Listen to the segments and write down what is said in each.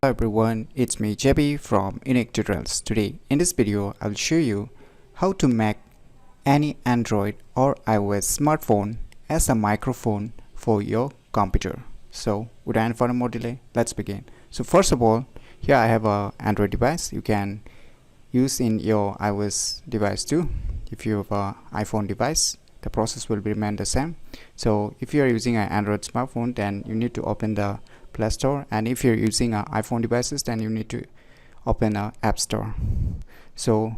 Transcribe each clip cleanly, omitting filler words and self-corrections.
Hello everyone, it's me JB from UniqueTutorials. Today in this video I'll show you how to make any Android or iOS smartphone as a microphone for your computer. So without any further more delay, let's begin. So first of all, here I have a Android device. You can use in your iOS device too. If you have an iPhone device, the process will remain the same. So if you are using an Android smartphone, then you need to open the Play Store, and if you're using iPhone devices, then you need to open a App Store. So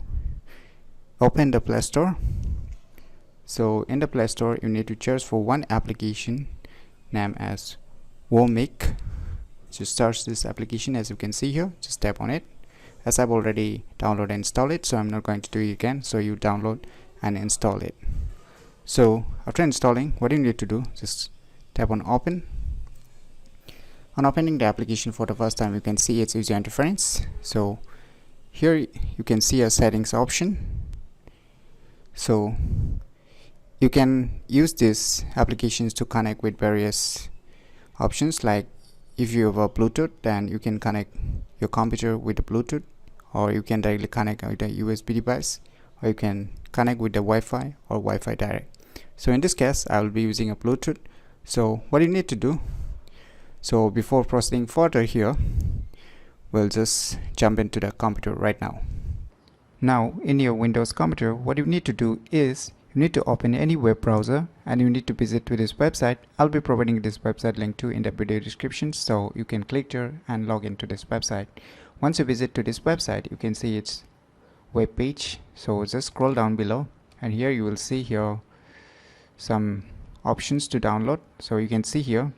open the Play Store. So in the Play Store, you need to search for one application named as Womic. Just search this application. As you can see here, just tap on it. As I've already downloaded and installed it, so I'm not going to do it again. So you download and install it. So after installing, what you need to do, just tap on open. On opening the application for the first time, you can see its user interface. So here you can see a settings option. So you can use these applications to connect with various options, like if you have a Bluetooth, then you can connect your computer with the Bluetooth, or you can directly connect with a USB device, or you can connect with the Wi-Fi or Wi-Fi direct. So in this case, I will be using a Bluetooth. So what you need to do, so before proceeding further here, we'll just jump into the computer right now. Now in your Windows computer, what you need to do is you need to open any web browser and you need to visit to this website. I'll be providing this website link too in the video description, so you can click there and log into this website. Once you visit to this website, you can see its web page. So just scroll down below, and here you will see here some options to download. So you can see here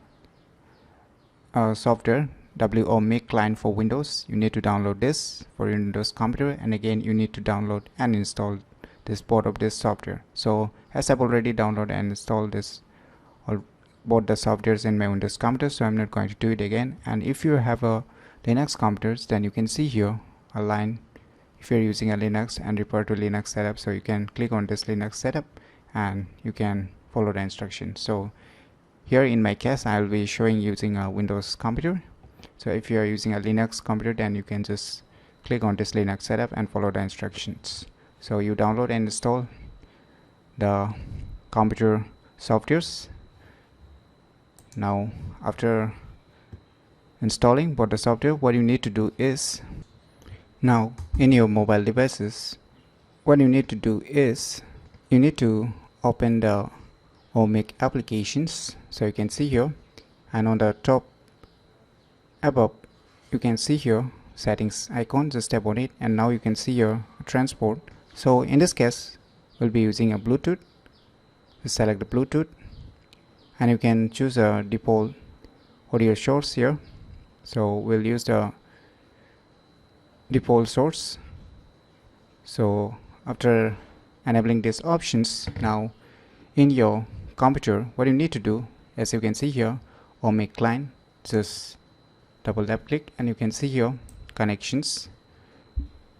software Womic client for Windows. You need to download this for your Windows computer, and again you need to download and install this both of this software. So as I've already downloaded and installed this both the softwares in my Windows computer, so I'm not going to do it again. And if you have a Linux computers, then you can see here a line if you're using a Linux and refer to Linux setup. So you can click on this Linux setup and you can follow the instructions. So here in my case, I'll be showing using a Windows computer. So if you are using a Linux computer, then you can just click on this Linux setup and follow the instructions. So you download and install the computer softwares. Now after installing both the software, what you need to do is, now in your mobile devices, what you need to do is you need to open the Womic applications. So you can see here, and on the top above you can see here settings icon. Just tap on it, and now you can see here transport. So in this case, we'll be using a Bluetooth. Just select the Bluetooth, and you can choose a default audio source here. So we'll use the default source. So after enabling these options, now in your computer, what you need to do, as you can see here, Womic client, just double tap click, and you can see here connections.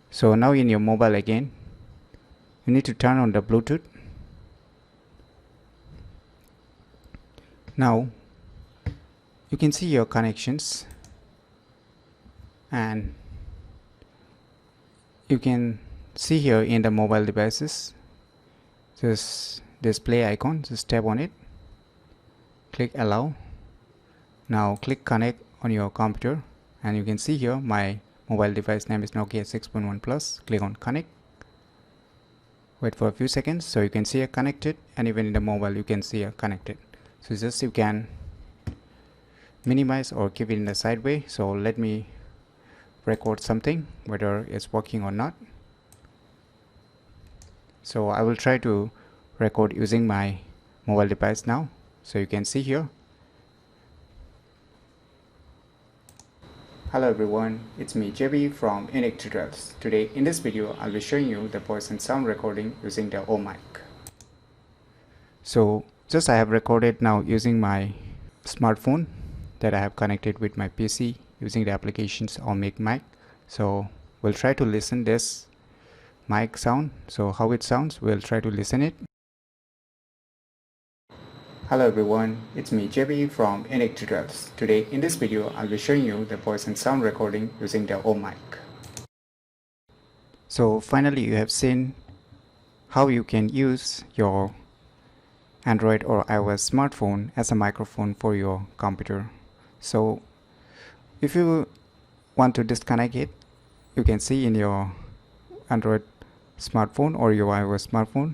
So now in your mobile again, you need to turn on the Bluetooth. Now you can see your connections, and you can see here in the mobile devices this display icon. Just tap on it, click allow. Now click connect on your computer, and you can see here my mobile device name is Nokia 6.1 Plus. Click on connect. Wait for a few seconds, so you can see it connected, and even in the mobile you can see it connected. So just you can minimize or keep it in the sideway. So let me record something, whether it's working or not. So I will try to record using my mobile device now. So you can see here. Hello everyone, it's me JB from UniqueTutorials. Today in this video, I'll be showing you the voice and sound recording using the Womic. So just I have recorded now using my smartphone that I have connected with my PC using the applications Womic mic. So we'll try to listen this mic sound. So how it sounds, we'll try to listen it. Hello everyone, it's me JB from UniqueTutorials. Today in this video I'll be showing you the voice and sound recording using the mic. So finally you have seen how you can use your Android or iOS smartphone as a microphone for your computer. So if you want to disconnect it, you can see in your Android smartphone or your iOS smartphone,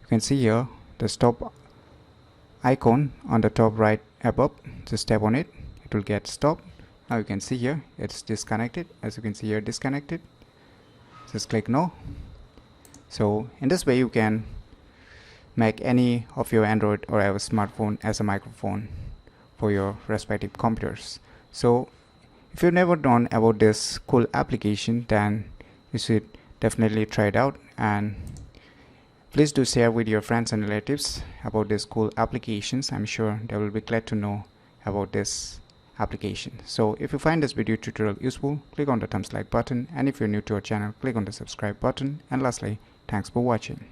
you can see here the stop icon on the top right above. Just tap on it, it will get stopped. Now you can see here it's disconnected. As you can see here, disconnected. Just click no. So in this way you can make any of your Android or iOS smartphone as a microphone for your respective computers. So if you've never known about this cool application, then you should definitely try it out, and please do share with your friends and relatives about these cool applications. I'm sure they will be glad to know about this application. So if you find this video tutorial useful, click on the thumbs like button, and if you're new to our channel, click on the subscribe button, and lastly, thanks for watching.